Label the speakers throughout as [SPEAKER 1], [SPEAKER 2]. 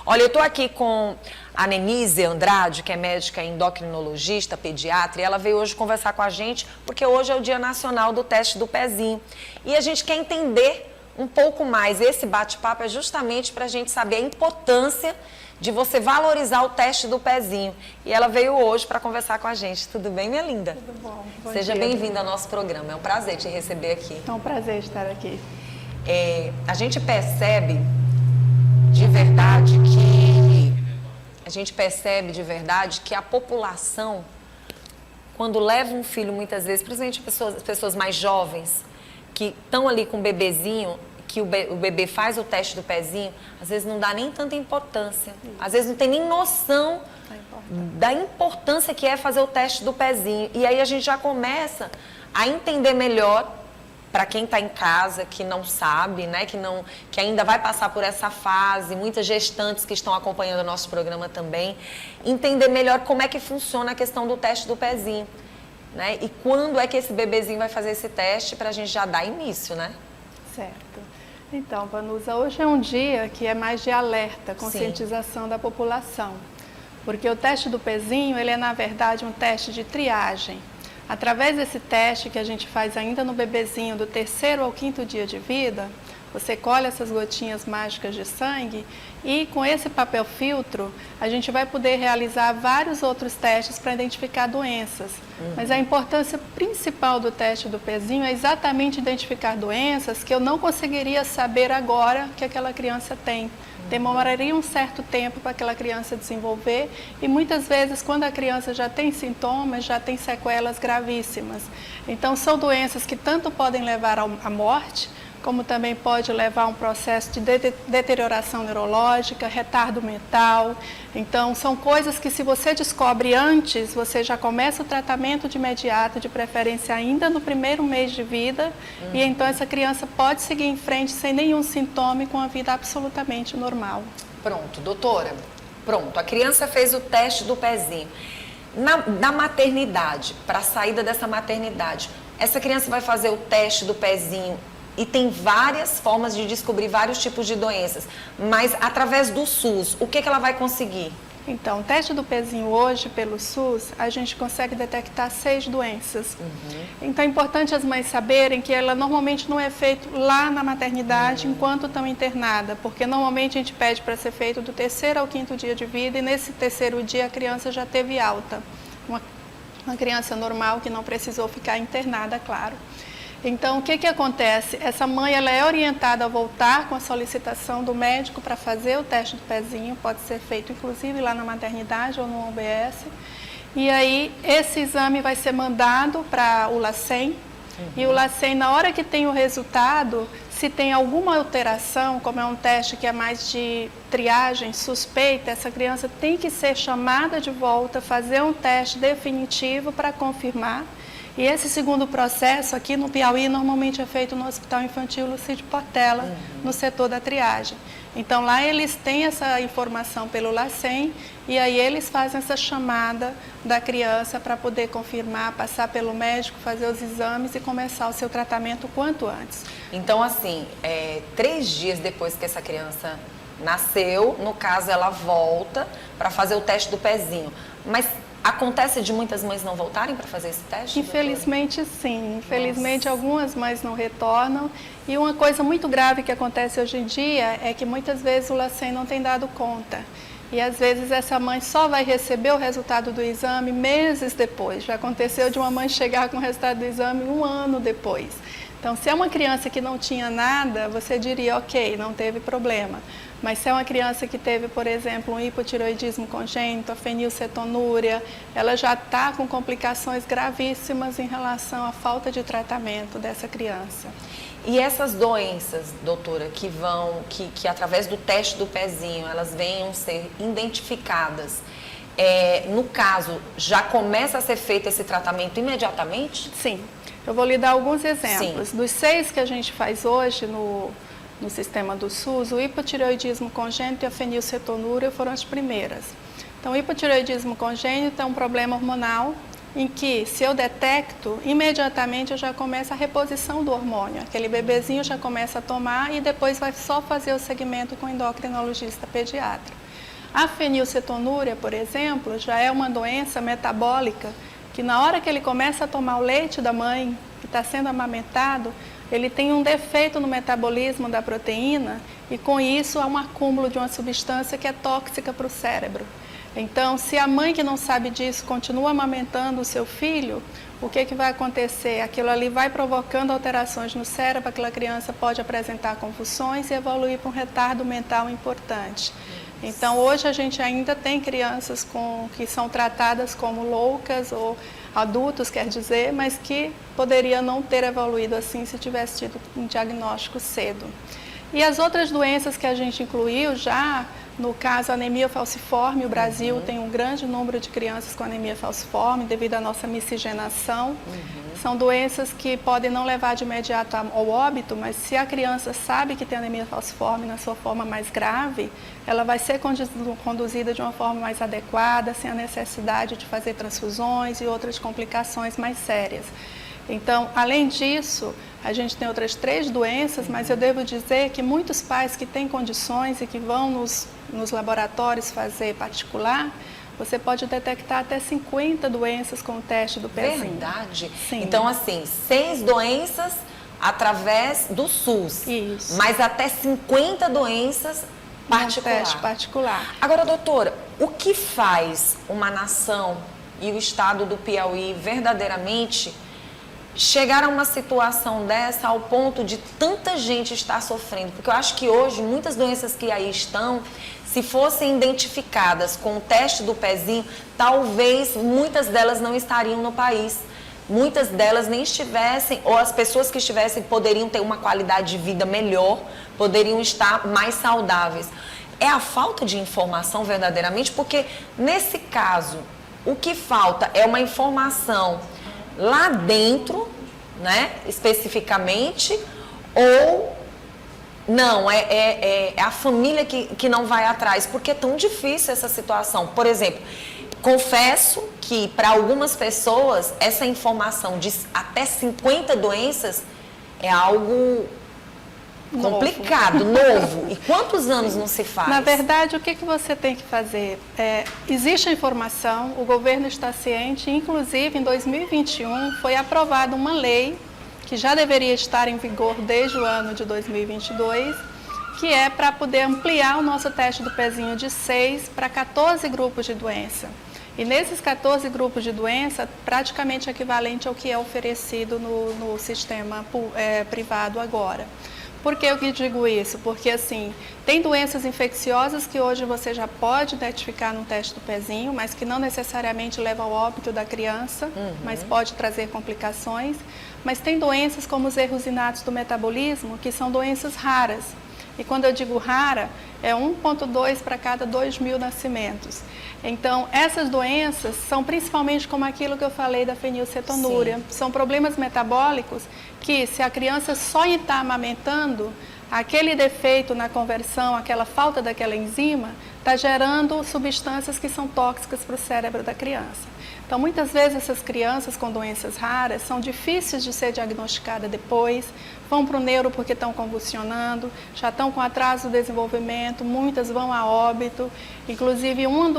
[SPEAKER 1] Olha, eu estou aqui com a Nenise Andrade, que é médica endocrinologista, pediatra, e ela veio hoje conversar com a gente, porque hoje é o Dia Nacional do Teste do Pezinho. E a gente quer entender um pouco mais. Esse bate-papo é justamente para a gente saber a importância de você valorizar o teste do pezinho. E ela veio hoje para conversar com a gente. Tudo bem, minha linda?
[SPEAKER 2] Tudo bom.
[SPEAKER 1] Seja bem-vinda ao nosso programa. É um prazer te receber aqui.
[SPEAKER 2] É um prazer estar aqui.
[SPEAKER 1] A gente percebe de verdade que a população, quando leva um filho, muitas vezes, principalmente pessoas mais jovens, que estão ali com o bebezinho, que o bebê faz o teste do pezinho, às vezes não dá nem tanta importância. Às vezes não tem nem noção da importância que é fazer o teste do pezinho. E aí a gente já começa a entender melhor, para quem está em casa, que não sabe, né, que ainda vai passar por essa fase, muitas gestantes que estão acompanhando o nosso programa também, entender melhor como é que funciona a questão do teste do pezinho, né? E quando é que esse bebezinho vai fazer esse teste para a gente já dar início, né?
[SPEAKER 2] Certo. Então, Vanusa, hoje é um dia que é mais de alerta, conscientização da população. Porque o teste do pezinho, ele é, na verdade, um teste de triagem. Através desse teste que a gente faz ainda no bebezinho do 3º ao 5º dia de vida, você colhe essas gotinhas mágicas de sangue e com esse papel filtro a gente vai poder realizar vários outros testes para identificar doenças. Mas a importância principal do teste do pezinho é exatamente identificar doenças que eu não conseguiria saber agora que aquela criança tem. Demoraria um certo tempo para aquela criança desenvolver e muitas vezes quando a criança já tem sintomas, já tem sequelas gravíssimas. Então são doenças que tanto podem levar à morte, como também pode levar a um processo de deterioração neurológica, retardo mental. Então, são coisas que se você descobre antes, você já começa o tratamento de imediato, de preferência ainda no 1º mês de vida, e então essa criança pode seguir em frente sem nenhum sintoma e com a vida absolutamente normal.
[SPEAKER 1] Pronto, doutora. Pronto, a criança fez o teste do pezinho. Na maternidade, para a saída dessa maternidade, essa criança vai fazer o teste do pezinho e tem várias formas de descobrir vários tipos de doenças, mas através do SUS, o que ela vai conseguir?
[SPEAKER 2] Então, o teste do pezinho hoje, pelo SUS, a gente consegue detectar 6 doenças. Então, é importante as mães saberem que ela normalmente não é feito lá na maternidade enquanto estão internadas, porque normalmente a gente pede para ser feito do 3º ao 5º dia de vida e nesse 3º dia a criança já teve alta. Uma criança normal que não precisou ficar internada, claro. Então, o que acontece? Essa mãe ela é orientada a voltar com a solicitação do médico para fazer o teste do pezinho, pode ser feito inclusive lá na maternidade ou no UBS. E aí, esse exame vai ser mandado para o LACEN, e o LACEN, na hora que tem o resultado, se tem alguma alteração, como é um teste que é mais de triagem suspeita, essa criança tem que ser chamada de volta, fazer um teste definitivo para confirmar. E esse segundo processo aqui no Piauí normalmente é feito no Hospital Infantil Lucídio Portela, no setor da triagem. Então lá eles têm essa informação pelo LACEN e aí eles fazem essa chamada da criança para poder confirmar, passar pelo médico, fazer os exames e começar o seu tratamento o quanto antes.
[SPEAKER 1] Então assim, 3 dias depois que essa criança nasceu, no caso ela volta para fazer o teste do pezinho, mas acontece de muitas mães não voltarem para fazer esse teste?
[SPEAKER 2] Infelizmente, doutora? Sim. Infelizmente, algumas mães não retornam. E uma coisa muito grave que acontece hoje em dia é que muitas vezes o LACEN não tem dado conta. E às vezes essa mãe só vai receber o resultado do exame meses depois. Já aconteceu de uma mãe chegar com o resultado do exame 1 ano depois. Então, se é uma criança que não tinha nada, você diria, ok, não teve problema. Mas se é uma criança que teve, por exemplo, um hipotireoidismo congênito, a fenilcetonúria, ela já está com complicações gravíssimas em relação à falta de tratamento dessa criança.
[SPEAKER 1] E essas doenças, doutora, que através do teste do pezinho, elas venham ser identificadas, no caso, já começa a ser feito esse tratamento imediatamente?
[SPEAKER 2] Sim. Eu vou lhe dar alguns exemplos. Sim. Dos 6 que a gente faz hoje no sistema do SUS, o hipotireoidismo congênito e a fenilcetonúria foram as primeiras. Então, o hipotireoidismo congênito é um problema hormonal em que, se eu detecto, imediatamente eu já começo a reposição do hormônio. Aquele bebezinho já começa a tomar e depois vai só fazer o segmento com o endocrinologista pediatra. A fenilcetonúria, por exemplo, já é uma doença metabólica que na hora que ele começa a tomar o leite da mãe, que está sendo amamentado, ele tem um defeito no metabolismo da proteína e com isso há um acúmulo de uma substância que é tóxica para o cérebro. Então, se a mãe que não sabe disso continua amamentando o seu filho, o que vai acontecer? Aquilo ali vai provocando alterações no cérebro, aquela criança pode apresentar convulsões e evoluir para um retardo mental importante. Então, hoje a gente ainda tem crianças que são tratadas como loucas ou adultos, quer dizer, mas que poderia não ter evoluído assim se tivesse tido um diagnóstico cedo. E as outras doenças que a gente incluiu já, no caso a anemia falciforme, o Brasil tem um grande número de crianças com anemia falciforme devido à nossa miscigenação. São doenças que podem não levar de imediato ao óbito, mas se a criança sabe que tem anemia falciforme na sua forma mais grave, ela vai ser conduzida de uma forma mais adequada, sem a necessidade de fazer transfusões e outras complicações mais sérias. Então, além disso, a gente tem outras 3 doenças, mas eu devo dizer que muitos pais que têm condições e que vão nos laboratórios fazer particular, você pode detectar até 50 doenças com o teste do pezinho.
[SPEAKER 1] Verdade?
[SPEAKER 2] Sim.
[SPEAKER 1] Então, assim, 6 doenças através do SUS.
[SPEAKER 2] Isso.
[SPEAKER 1] Mas até 50 doenças particular.
[SPEAKER 2] Teste particular.
[SPEAKER 1] Agora, doutora, o que faz uma nação e o estado do Piauí verdadeiramente chegar a uma situação dessa ao ponto de tanta gente estar sofrendo? Porque eu acho que hoje muitas doenças que aí estão, se fossem identificadas com o teste do pezinho, talvez muitas delas não estariam no país. Muitas delas nem estivessem, ou as pessoas que estivessem poderiam ter uma qualidade de vida melhor, poderiam estar mais saudáveis. É a falta de informação verdadeiramente, porque nesse caso, o que falta é uma informação lá dentro, né, especificamente, ou não, é a família que não vai atrás, porque é tão difícil essa situação. Por exemplo, confesso que para algumas pessoas essa informação de até 50 doenças é algo complicado, novo. E quantos anos não se faz?
[SPEAKER 2] Na verdade, o que você tem que fazer? Existe a informação, o governo está ciente, inclusive em 2021 foi aprovada uma lei que já deveria estar em vigor desde o ano de 2022, que é para poder ampliar o nosso teste do pezinho de 6 para 14 grupos de doença. E nesses 14 grupos de doença, praticamente equivalente ao que é oferecido no sistema privado agora. Por que eu digo isso? Porque, assim, tem doenças infecciosas que hoje você já pode identificar no teste do pezinho, mas que não necessariamente levam ao óbito da criança, mas pode trazer complicações. Mas tem doenças como os erros inatos do metabolismo, que são doenças raras. E quando eu digo rara, é 1,2 para cada 2.000 nascimentos. Então, essas doenças são principalmente como aquilo que eu falei da fenilcetonúria. Sim. São problemas metabólicos que, se a criança só está amamentando, aquele defeito na conversão, aquela falta daquela enzima, está gerando substâncias que são tóxicas para o cérebro da criança. Então, muitas vezes essas crianças com doenças raras são difíceis de ser diagnosticadas depois, vão para o neuro porque estão convulsionando, já estão com atraso do desenvolvimento, muitas vão a óbito. Inclusive, um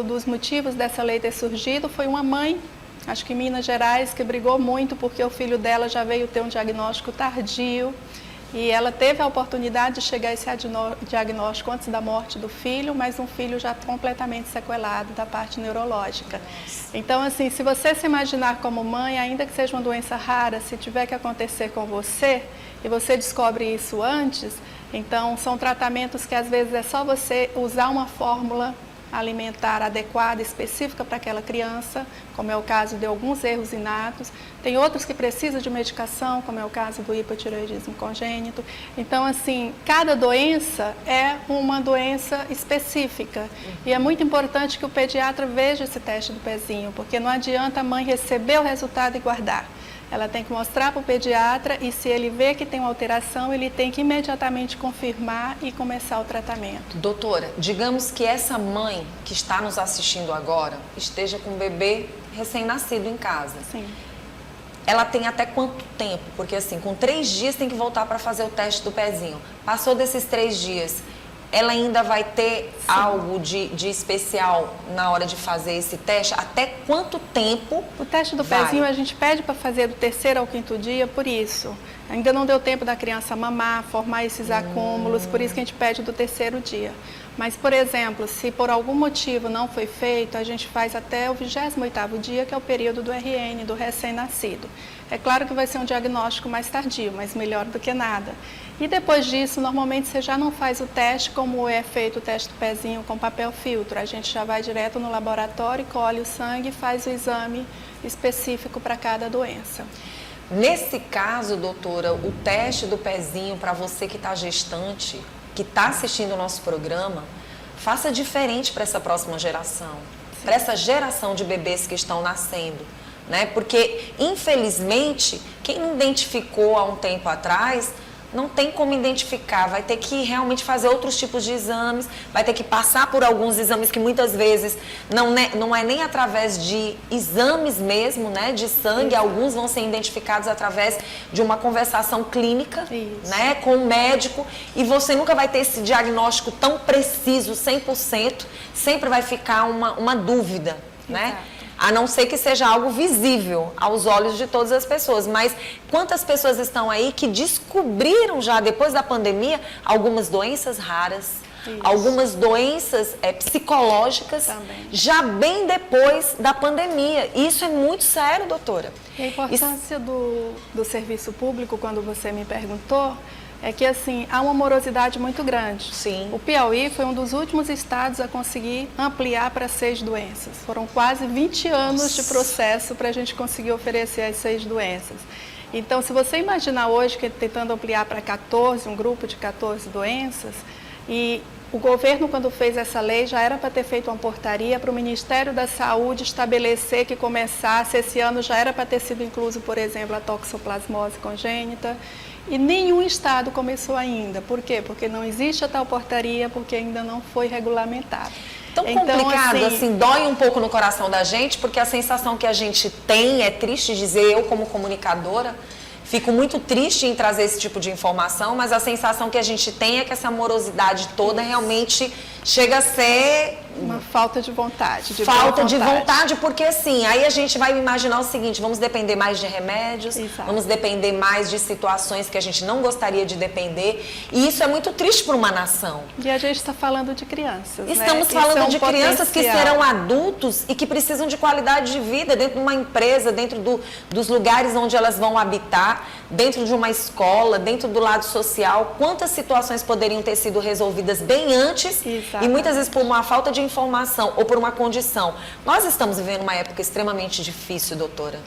[SPEAKER 2] dos motivos dessa lei ter surgido foi uma mãe, acho que em Minas Gerais, que brigou muito porque o filho dela já veio ter um diagnóstico tardio. E ela teve a oportunidade de chegar a esse diagnóstico antes da morte do filho, mas um filho já completamente sequelado da parte neurológica. Nossa. Então, assim, se você se imaginar como mãe, ainda que seja uma doença rara, se tiver que acontecer com você, e você descobre isso antes, então são tratamentos que às vezes é só você usar uma fórmula alimentar adequada, específica para aquela criança, como é o caso de alguns erros inatos. Tem outros que precisam de medicação, como é o caso do hipotireoidismo congênito. Então, assim, cada doença é uma doença específica. E é muito importante que o pediatra veja esse teste do pezinho, porque não adianta a mãe receber o resultado e guardar. Ela tem que mostrar para o pediatra e, se ele vê que tem uma alteração, ele tem que imediatamente confirmar e começar o tratamento.
[SPEAKER 1] Doutora, digamos que essa mãe que está nos assistindo agora esteja com um bebê recém-nascido em casa.
[SPEAKER 2] Sim.
[SPEAKER 1] Ela tem até quanto tempo? Porque, assim, com 3 dias tem que voltar para fazer o teste do pezinho. Passou desses 3 dias, ela ainda vai ter algo de especial na hora de fazer esse teste? Até quanto tempo?
[SPEAKER 2] O teste do
[SPEAKER 1] vai?
[SPEAKER 2] pezinho a gente pede para fazer do 3º ao 5º dia, por isso. Ainda não deu tempo da criança mamar, formar esses acúmulos, por isso que a gente pede do 3º dia. Mas, por exemplo, se por algum motivo não foi feito, a gente faz até o 28º dia, que é o período do RN, do recém-nascido. É claro que vai ser um diagnóstico mais tardio, mas melhor do que nada. E depois disso, normalmente você já não faz o teste como é feito o teste do pezinho com papel filtro. A gente já vai direto no laboratório, colhe o sangue e faz o exame específico para cada doença.
[SPEAKER 1] Nesse caso, doutora, o teste do pezinho para você que está gestante, que está assistindo o nosso programa, faça diferente para essa próxima geração, para essa geração de bebês que estão nascendo, né? Porque, infelizmente, quem não identificou há um tempo atrás, não tem como identificar, vai ter que realmente fazer outros tipos de exames, vai ter que passar por alguns exames que muitas vezes não é nem através de exames mesmo, né, de sangue, alguns vão ser identificados através de uma conversação clínica, né, com o médico, e você nunca vai ter esse diagnóstico tão preciso, 100%, sempre vai ficar uma dúvida, né? A não ser que seja algo visível aos olhos de todas as pessoas. Mas quantas pessoas estão aí que descobriram já, depois da pandemia, algumas doenças raras, algumas doenças psicológicas, também, já bem depois da pandemia. Isso é muito sério, doutora.
[SPEAKER 2] E a importância do serviço público, quando você me perguntou, é que, assim, há uma morosidade muito grande.
[SPEAKER 1] Sim.
[SPEAKER 2] O Piauí foi um dos últimos estados a conseguir ampliar para 6 doenças. Foram quase 20 anos de processo para a gente conseguir oferecer as 6 doenças. Então, se você imaginar hoje que tentando ampliar para 14, um grupo de 14 doenças, e o governo, quando fez essa lei, já era para ter feito uma portaria para o Ministério da Saúde estabelecer que começasse, esse ano já era para ter sido incluso, por exemplo, a toxoplasmose congênita, e nenhum estado começou ainda. Por quê? Porque não existe a tal portaria, porque ainda não foi regulamentado.
[SPEAKER 1] Tão complicado, assim, dói um pouco no coração da gente, porque a sensação que a gente tem, é triste dizer, eu como comunicadora, fico muito triste em trazer esse tipo de informação, mas a sensação que a gente tem é que essa morosidade toda realmente chega a ser
[SPEAKER 2] uma falta de vontade.
[SPEAKER 1] Falta de vontade, porque assim, aí a gente vai imaginar o seguinte, vamos depender mais de remédios, vamos depender mais de situações que a gente não gostaria de depender, e isso é muito triste para uma nação.
[SPEAKER 2] E a gente está falando de crianças,
[SPEAKER 1] Estamos falando de crianças que serão adultos e que precisam de qualidade de vida dentro de uma empresa, dentro dos lugares onde elas vão habitar, dentro de uma escola, dentro do lado social. Quantas situações poderiam ter sido resolvidas bem antes e muitas vezes por uma falta de informação ou por uma condição. Nós estamos vivendo uma época extremamente difícil, doutora.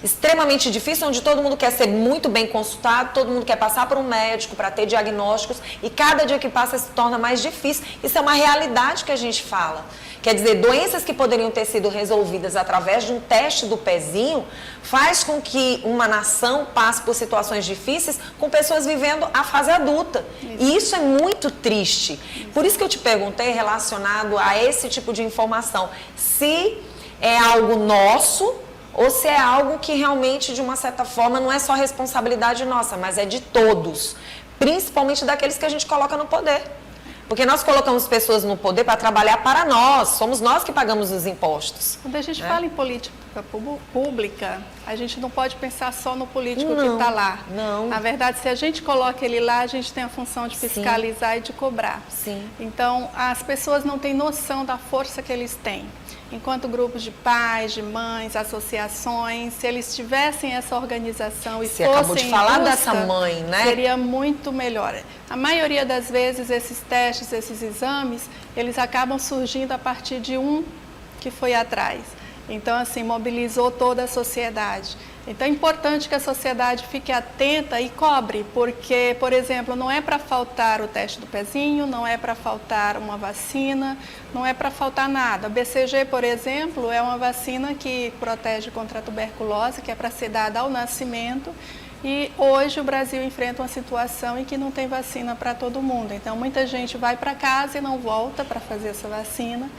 [SPEAKER 1] Extremamente difícil, onde todo mundo quer ser muito bem consultado, todo mundo quer passar por um médico para ter diagnósticos e cada dia que passa se torna mais difícil. Isso é uma realidade que a gente fala. Quer dizer, doenças que poderiam ter sido resolvidas através de um teste do pezinho faz com que uma nação passe por situações difíceis com pessoas vivendo a fase adulta. E isso é muito triste. Por isso que eu te perguntei relacionado a esse tipo de informação. Se é algo nosso ou se é algo que realmente, de uma certa forma, não é só responsabilidade nossa, mas é de todos. Principalmente daqueles que a gente coloca no poder. Porque nós colocamos pessoas no poder para trabalhar para nós, somos nós que pagamos os impostos.
[SPEAKER 2] Quando a gente fala em política pública, a gente não pode pensar só no político que está lá.
[SPEAKER 1] Não.
[SPEAKER 2] Na verdade, se a gente coloca ele lá, a gente tem a função de fiscalizar e de cobrar. Então, as pessoas não têm noção da força que eles têm. Enquanto grupos de pais, de mães, associações, se eles tivessem essa organização e
[SPEAKER 1] Você acabou de falar dessa
[SPEAKER 2] busca,
[SPEAKER 1] mãe, né?
[SPEAKER 2] seria muito melhor. A maioria das vezes, esses testes, esses exames, eles acabam surgindo a partir de um que foi atrás. Então, assim, mobilizou toda a sociedade. Então, é importante que a sociedade fique atenta e cobre, porque, por exemplo, não é para faltar o teste do pezinho, não é para faltar uma vacina, não é para faltar nada. A BCG, por exemplo, é uma vacina que protege contra a tuberculose, que é para ser dada ao nascimento, e hoje o Brasil enfrenta uma situação em que não tem vacina para todo mundo. Então, muita gente vai para casa e não volta para fazer essa vacina,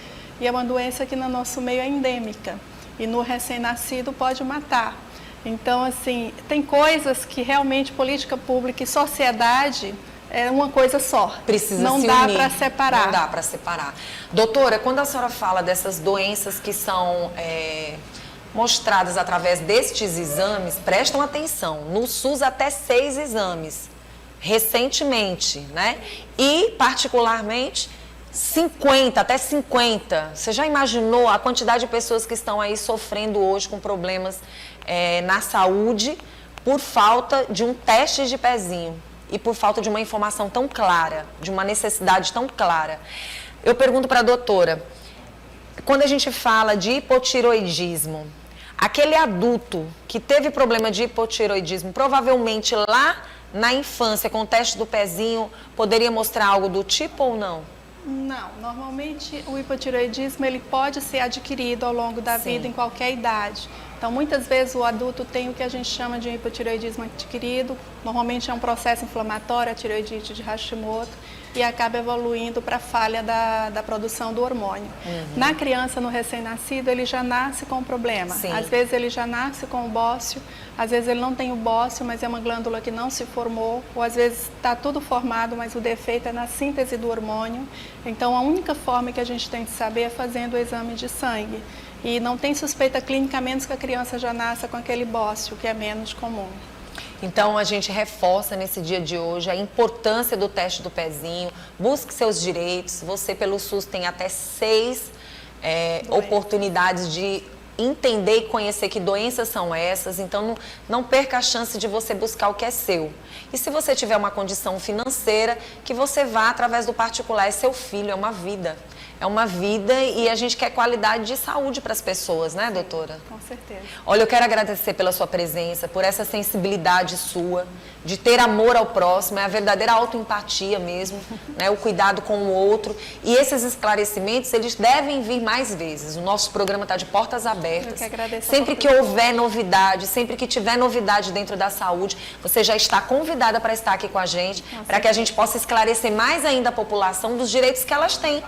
[SPEAKER 2] e é uma doença que no nosso meio é endêmica, e no recém-nascido pode matar. Então, assim, tem coisas que realmente política pública e sociedade é uma coisa só.
[SPEAKER 1] Precisa
[SPEAKER 2] não
[SPEAKER 1] se
[SPEAKER 2] dá
[SPEAKER 1] unir.
[SPEAKER 2] para separar.
[SPEAKER 1] Não dá para separar. Doutora, quando a senhora fala dessas doenças que são mostradas através destes exames, prestam atenção, no SUS até 6 exames, recentemente, né? E, particularmente, 50, até 50. Você já imaginou a quantidade de pessoas que estão aí sofrendo hoje com problemas na saúde por falta de um teste de pezinho e por falta de uma informação tão clara, de uma necessidade tão clara? Eu pergunto para a doutora, quando a gente fala de hipotiroidismo, aquele adulto que teve problema de hipotiroidismo, provavelmente lá na infância, com o teste do pezinho, poderia mostrar algo do tipo ou não?
[SPEAKER 2] Não, normalmente o hipotireoidismo ele pode ser adquirido ao longo da vida em qualquer idade. Então, muitas vezes o adulto tem o que a gente chama de hipotireoidismo adquirido, normalmente é um processo inflamatório, a tireoidite de Hashimoto, e acaba evoluindo para a falha da produção do hormônio. Na criança, no recém-nascido, ele já nasce com o problema.
[SPEAKER 1] Sim.
[SPEAKER 2] Às vezes ele já nasce com o bócio, às vezes ele não tem o bócio, mas é uma glândula que não se formou, ou às vezes está tudo formado, mas o defeito é na síntese do hormônio. Então, a única forma que a gente tem de saber é fazendo o exame de sangue. E não tem suspeita clínica, a menos que a criança já nasça com aquele bócio, que é menos comum.
[SPEAKER 1] Então, a gente reforça nesse dia de hoje a importância do teste do pezinho, busque seus direitos. Você, pelo SUS, tem até 6 oportunidades de entender e conhecer que doenças são essas. Então, não perca a chance de você buscar o que é seu. E se você tiver uma condição financeira, que você vá através do particular. É seu filho, é uma vida. É uma vida e a gente quer qualidade de saúde para as pessoas, né, doutora?
[SPEAKER 2] Com certeza.
[SPEAKER 1] Olha, eu quero agradecer pela sua presença, por essa sensibilidade sua, de ter amor ao próximo, é a verdadeira autoempatia mesmo, né, o cuidado com o outro. E esses esclarecimentos, eles devem vir mais vezes. O nosso programa está de portas abertas.
[SPEAKER 2] Eu que agradeço.
[SPEAKER 1] Sempre que houver novidade, sempre que tiver novidade dentro da saúde, você já está convidada para estar aqui com a gente, para que a gente possa esclarecer mais ainda a população dos direitos que elas têm.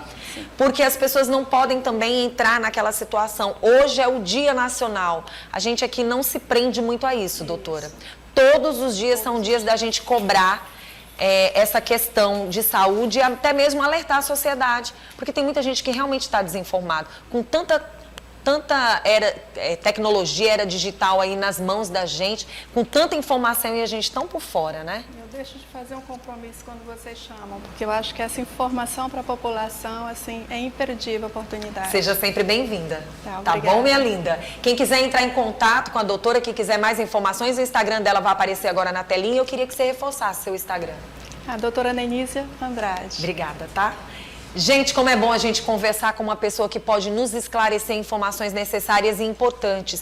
[SPEAKER 1] Porque as pessoas não podem também entrar naquela situação. Hoje é o Dia Nacional. A gente aqui não se prende muito a isso, doutora. Todos os dias são dias da gente cobrar essa questão de saúde e até mesmo alertar a sociedade. Porque tem muita gente que realmente está desinformada. Com tanta tecnologia, era digital aí nas mãos da gente, com tanta informação e a gente tão por fora, né?
[SPEAKER 2] Eu deixo de fazer um compromisso quando vocês chamam, porque eu acho que essa informação para a população, assim, é imperdível a oportunidade.
[SPEAKER 1] Seja sempre bem-vinda. Tá
[SPEAKER 2] Obrigada.
[SPEAKER 1] bom, minha linda? Quem quiser entrar em contato com a doutora, que quiser mais informações, o Instagram dela vai aparecer agora na telinha. Eu queria que você reforçasse seu Instagram.
[SPEAKER 2] A doutora Nenísia Andrade.
[SPEAKER 1] Obrigada, tá? Gente, como é bom a gente conversar com uma pessoa que pode nos esclarecer informações necessárias e importantes.